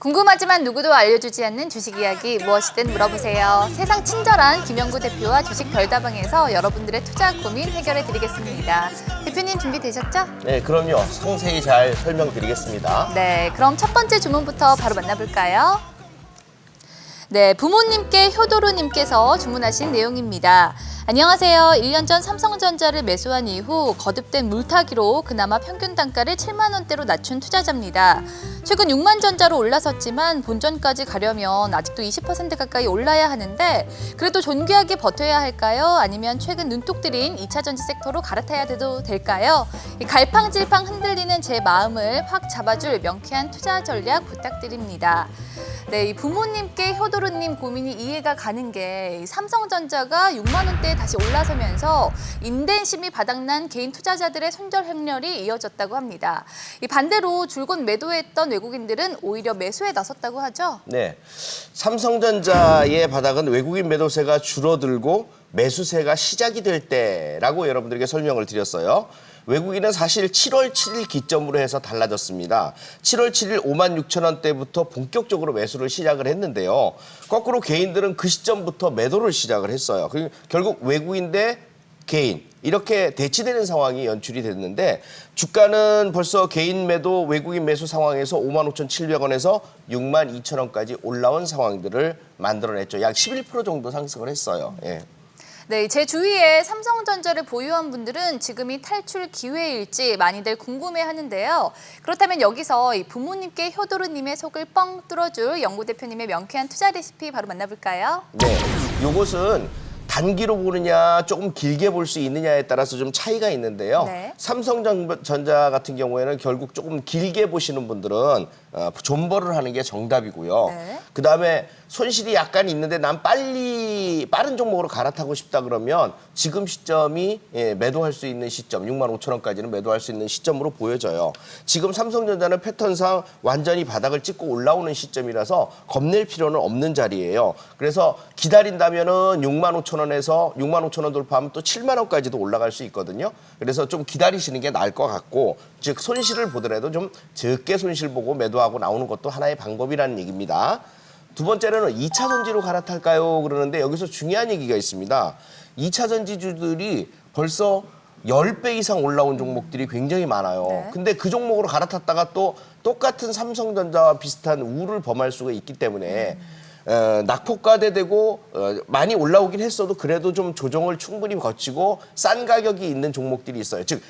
궁금하지만 누구도 알려주지 않는 주식 이야기 무엇이든 물어보세요. 세상 친절한 김영구 대표와 주식 별다방에서 여러분들의 투자 고민 해결해 드리겠습니다. 대표님 준비되셨죠? 네, 그럼요. 상세히 잘 설명드리겠습니다. 네, 그럼 첫 번째 주문부터 바로 만나볼까요? 네, 부모님께 효도르님께서 주문하신 내용입니다. 안녕하세요. 1년 전 삼성전자를 매수한 이후 거듭된 물타기로 그나마 평균 단가를 7만 원대로 낮춘 투자자입니다. 최근 6만 전자로 올라섰지만 본전까지 가려면 아직도 20% 가까이 올라야 하는데 그래도 존귀하게 버텨야 할까요? 아니면 최근 눈독 들인 2차 전지 섹터로 갈아타야 돼도 될까요? 갈팡질팡 흔들리는 제 마음을 확 잡아줄 명쾌한 투자 전략 부탁드립니다. 네, 이 부모님께 효도르님 고민이 이해가 가는 게 삼성전자가 6만 원대에 다시 올라서면서 인덴심이 바닥난 개인 투자자들의 손절 행렬이 이어졌다고 합니다. 이 반대로 줄곧 매도했던 외국인들은 오히려 매수에 나섰다고 하죠. 네, 삼성전자의 바닥은 외국인 매도세가 줄어들고 매수세가 시작이 될 때라고 여러분들에게 설명을 드렸어요. 외국인은 사실 7월 7일 기점으로 해서 달라졌습니다. 7월 7일 5만 6천 원대부터 본격적으로 매수를 시작을 했는데요. 거꾸로 개인들은 그 시점부터 매도를 시작을 했어요. 결국 외국인 대 개인 이렇게 대치되는 상황이 연출이 됐는데 주가는 벌써 개인 매도 외국인 매수 상황에서 5만 5,700원에서 6만 2천 원까지 올라온 상황들을 만들어냈죠. 약 11% 정도 상승을 했어요. 예. 네, 제 주위에 삼성전자를 보유한 분들은 지금이 탈출 기회일지 많이들 궁금해하는데요. 그렇다면 여기서 이 부모님께 효도르님의 속을 뻥 뚫어줄 영구 대표님의 명쾌한 투자 레시피 바로 만나볼까요? 네, 요것은 단기로 보느냐 조금 길게 볼 수 있느냐에 따라서 좀 차이가 있는데요. 네. 삼성전자 같은 경우에는 결국 조금 길게 보시는 분들은 존버를 하는 게 정답이고요. 네. 그다음에 손실이 약간 있는데 난 빠른 종목으로 갈아타고 싶다 그러면 지금 시점이 매도할 수 있는 시점 6만 5천 원까지는 매도할 수 있는 시점으로 보여져요. 지금 삼성전자는 패턴상 완전히 바닥을 찍고 올라오는 시점이라서 겁낼 필요는 없는 자리예요. 그래서 기다린다면은 6만 5천 원에서 6만 5천 원 돌파하면 또 7만 원까지도 올라갈 수 있거든요. 그래서 좀 기다리시는 게 나을 것 같고 즉 손실을 보더라도 좀 적게 손실 보고 매도하고 나오는 것도 하나의 방법이라는 얘기입니다. 두 번째로는 2차 전지로 갈아탈까요? 그러는데 여기서 중요한 얘기가 있습니다. 2차 전지주들이 벌써 10배 이상 올라온 종목들이 굉장히 많아요. 네. 근데 그 종목으로 갈아탔다가 또 똑같은 삼성전자와 비슷한 우를 범할 수가 있기 때문에 낙폭과대되고 많이 올라오긴 했어도 그래도 좀 조정을 충분히 거치고 싼 가격이 있는 종목들이 있어요. 즉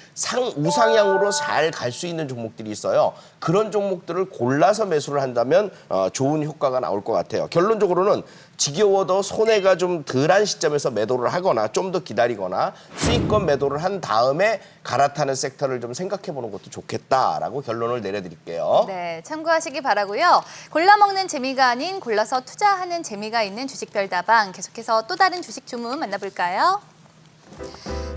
우상향으로 잘 갈 수 있는 종목들이 있어요. 그런 종목들을 골라서 매수를 한다면 좋은 효과가 나올 것 같아요. 결론적으로는 지겨워도 손해가 좀 덜한 시점에서 매도를 하거나 좀 더 기다리거나 수익권 매도를 한 다음에 갈아타는 섹터를 좀 생각해보는 것도 좋겠다라고 결론을 내려드릴게요. 네, 참고하시기 바라고요. 골라 먹는 재미가 아닌 골라서 투자하는 재미가 있는 주식 별다방 계속해서 또 다른 주식 주문 만나볼까요?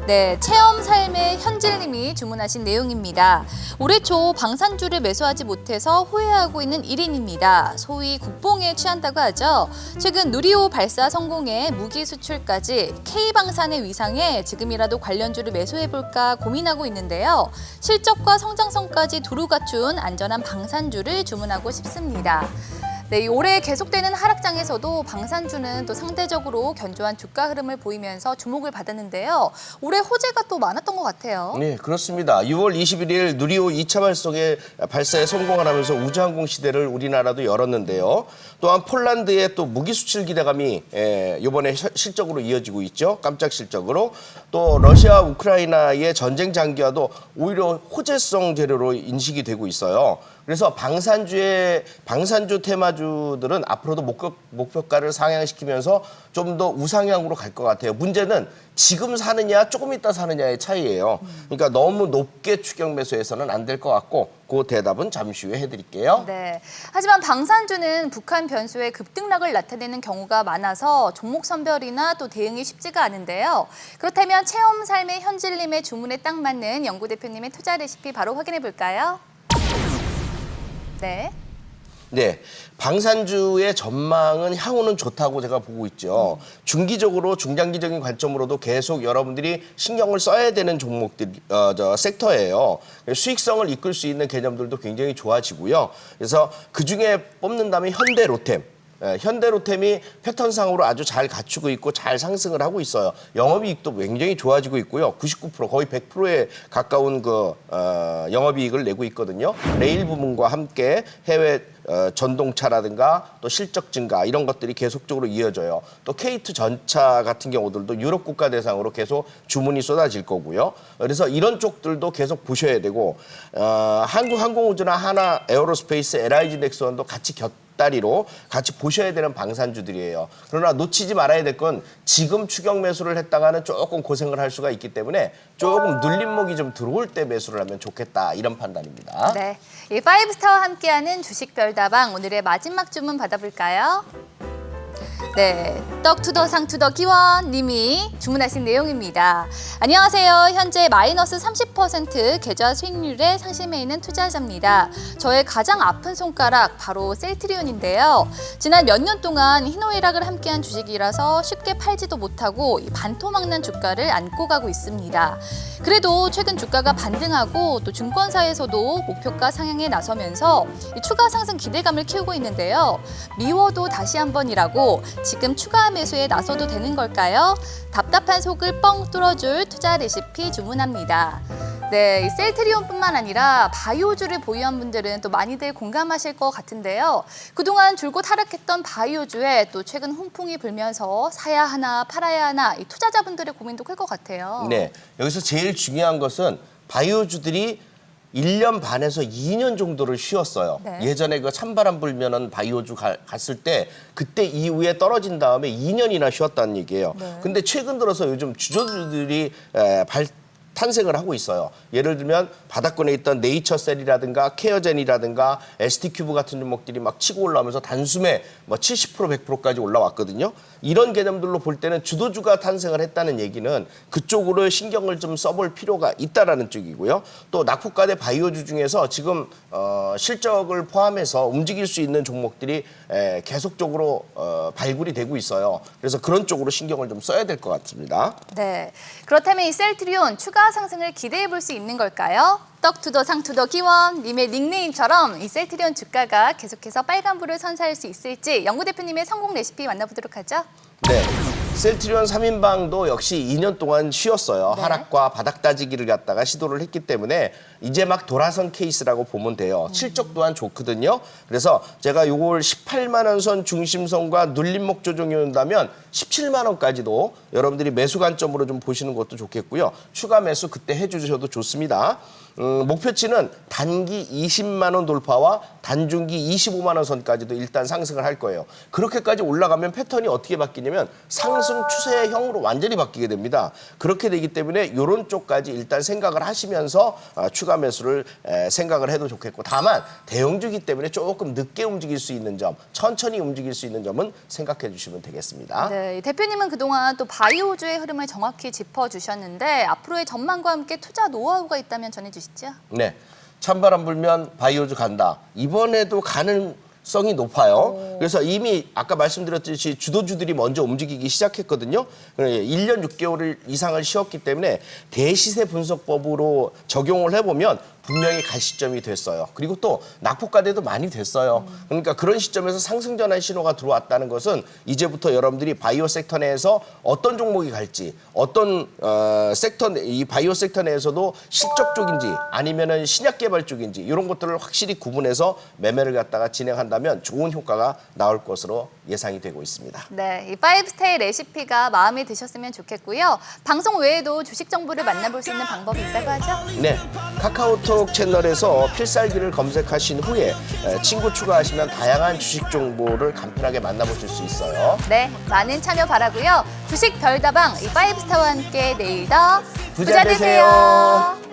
네, 체험 삶의 현질님이 주문하신 내용입니다. 올해 초 방산주를 매수하지 못해서 후회하고 있는 1인입니다. 소위 국뽕에 취한다고 하죠. 최근 누리호 발사 성공에 무기 수출까지 K방산의 위상에 지금이라도 관련주를 매수해볼까 고민하고 있는데요. 실적과 성장성까지 두루 갖춘 안전한 방산주를 주문하고 싶습니다. 네, 올해 계속되는 하락장에서도 방산주는 또 상대적으로 견조한 주가 흐름을 보이면서 주목을 받았는데요. 올해 호재가 또 많았던 것 같아요. 네, 그렇습니다. 6월 21일 누리호 2차 발사에 성공을 하면서 우주항공 시대를 우리나라도 열었는데요. 또한 폴란드의 또 무기 수출 기대감이 이번에 실적으로 이어지고 있죠. 깜짝 실적으로. 또 러시아 우크라이나의 전쟁 장기화도 오히려 호재성 재료로 인식이 되고 있어요. 그래서 방산주 테마주들은 앞으로도 목표가를 상향시키면서 좀 더 우상향으로 갈 것 같아요. 문제는 지금 사느냐 조금 있다 사느냐의 차이예요. 그러니까 너무 높게 추격 매수해서는 안 될 것 같고 그 대답은 잠시 후에 해드릴게요. 네. 하지만 방산주는 북한 변수에 급등락을 나타내는 경우가 많아서 종목 선별이나 또 대응이 쉽지가 않은데요. 그렇다면 체험 삶의 현질님의 주문에 딱 맞는 영구 대표님의 투자 레시피 바로 확인해 볼까요? 네. 네, 방산주의 전망은 향후는 좋다고 제가 보고 있죠. 중기적으로 중장기적인 관점으로도 계속 여러분들이 신경을 써야 되는 종목들, 섹터예요. 수익성을 이끌 수 있는 개념들도 굉장히 좋아지고요. 그래서 그 중에 뽑는다면 현대로템. 현대로템이 패턴상으로 아주 잘 갖추고 있고 잘 상승을 하고 있어요. 영업이익도 굉장히 좋아지고 있고요. 99% 거의 100%에 가까운 영업이익을 내고 있거든요. 레일 부문과 함께 해외 전동차라든가 또 실적 증가 이런 것들이 계속적으로 이어져요. 또 K2 전차 같은 경우들도 유럽 국가 대상으로 계속 주문이 쏟아질 거고요. 그래서 이런 쪽들도 계속 보셔야 되고 한국항공우주나 하나 에어로스페이스, LIG 넥스원도 같이 곁다리로 같이 보셔야 되는 방산주들이에요. 그러나 놓치지 말아야 될 건 지금 추격 매수를 했다가는 조금 고생을 할 수가 있기 때문에 조금 눌림목이 좀 들어올 때 매수를 하면 좋겠다 이런 판단입니다. 네, 이 파이브스타와 함께하는 주식 별다방 오늘의 마지막 주문 받아볼까요? 네, 떡투더상투더 기원님이 주문하신 내용입니다. 안녕하세요. 현재 마이너스 30% 계좌 수익률에 상심해 있는 투자자입니다. 저의 가장 아픈 손가락 바로 셀트리온인데요. 지난 몇 년 동안 희노애락을 함께한 주식이라서 쉽게 팔지도 못하고 반토막난 주가를 안고 가고 있습니다. 그래도 최근 주가가 반등하고 또 증권사에서도 목표가 상향에 나서면서 추가 상승 기대감을 키우고 있는데요. 미워도 다시 한번이라고 지금 추가 매수에 나서도 되는 걸까요? 답답한 속을 뻥 뚫어줄 투자 레시피 주문합니다. 네, 이 셀트리온뿐만 아니라 바이오주를 보유한 분들은 또 많이들 공감하실 것 같은데요. 그동안 줄곧 하락했던 바이오주에 또 최근 훈풍이 불면서 사야 하나 팔아야 하나 이 투자자분들의 고민도 클 것 같아요. 네, 여기서 제일 중요한 것은 바이오주들이 1년 반에서 2년 정도를 쉬었어요. 네. 예전에 그 찬바람 불면은 바이오주 갔을 때 그때 이후에 떨어진 다음에 2년이나 쉬었다는 얘기예요. 네. 근데 최근 들어서 요즘 주저주들이 탄생을 하고 있어요. 예를 들면 바닥권에 있던 네이처셀이라든가 케어젠이라든가 ST큐브 같은 종목들이 막 치고 올라오면서 단숨에 뭐 70% 100%까지 올라왔거든요. 이런 개념들로 볼 때는 주도주가 탄생을 했다는 얘기는 그쪽으로 신경을 좀 써볼 필요가 있다라는 쪽이고요. 또 낙폭과대 바이오주 중에서 지금 실적을 포함해서 움직일 수 있는 종목들이 계속적으로 발굴이 되고 있어요. 그래서 그런 쪽으로 신경을 좀 써야 될 것 같습니다. 네, 그렇다면 이 셀트리온 추가 상승을 기대해 볼 수 있는 걸까요? 떡투더 상투더 기원님의 닉네임처럼 이 셀트리온 주가가 계속해서 빨간불을 선사할 수 있을지 연구 대표님의 성공 레시피 만나보도록 하죠. 네. 셀트리온 3인방도 역시 2년 동안 쉬었어요. 네. 하락과 바닥 따지기를 갖다가 시도를 했기 때문에 이제 막 돌아선 케이스라고 보면 돼요. 실적 또한 좋거든요. 그래서 제가 요걸 18만 원 선 중심선과 눌림목 조정이 온다면 17만 원까지도 여러분들이 매수 관점으로 좀 보시는 것도 좋겠고요. 추가 매수 그때 해주셔도 좋습니다. 목표치는 단기 20만 원 돌파와 단중기 25만 원 선까지도 일단 상승을 할 거예요. 그렇게까지 올라가면 패턴이 어떻게 바뀌냐면 상승 추세형으로 완전히 바뀌게 됩니다. 그렇게 되기 때문에 이런 쪽까지 일단 생각을 하시면서 추가 매수를 생각을 해도 좋겠고, 다만 대형주기 때문에 조금 늦게 움직일 수 있는 점, 천천히 움직일 수 있는 점은 생각해 주시면 되겠습니다. 네, 대표님은 그동안 또 바이오주의 흐름을 정확히 짚어주셨는데 앞으로의 전망과 함께 투자 노하우가 있다면 전해주시죠. 네, 찬바람 불면 바이오주 간다. 이번에도 가능성이 높아요. 그래서 이미 아까 말씀드렸듯이 주도주들이 먼저 움직이기 시작했거든요. 1년 6개월 이상을 쉬었기 때문에 대시세 분석법으로 적용을 해보면 분명히 갈 시점이 됐어요. 그리고 또 낙폭과대도 많이 됐어요. 그러니까 그런 시점에서 상승 전환 신호가 들어왔다는 것은 이제부터 여러분들이 바이오 섹터 내에서 어떤 종목이 갈지, 어떤 이 바이오 섹터 내에서도 실적 쪽인지 아니면은 신약 개발 쪽인지 이런 것들을 확실히 구분해서 매매를 갖다가 진행한다면 좋은 효과가 나올 것으로 예상이 되고 있습니다. 네, 이 파이브스타의 레시피가 마음에 드셨으면 좋겠고요. 방송 외에도 주식 정보를 만나볼 수 있는 방법이 있다고 하죠? 네, 카카오톡 채널에서 필살기를 검색하신 후에 친구 추가하시면 다양한 주식 정보를 간편하게 만나보실 수 있어요. 네, 많은 참여 바라고요. 주식 별다방 이 파이브스타와 함께 내일 더 부자 되세요.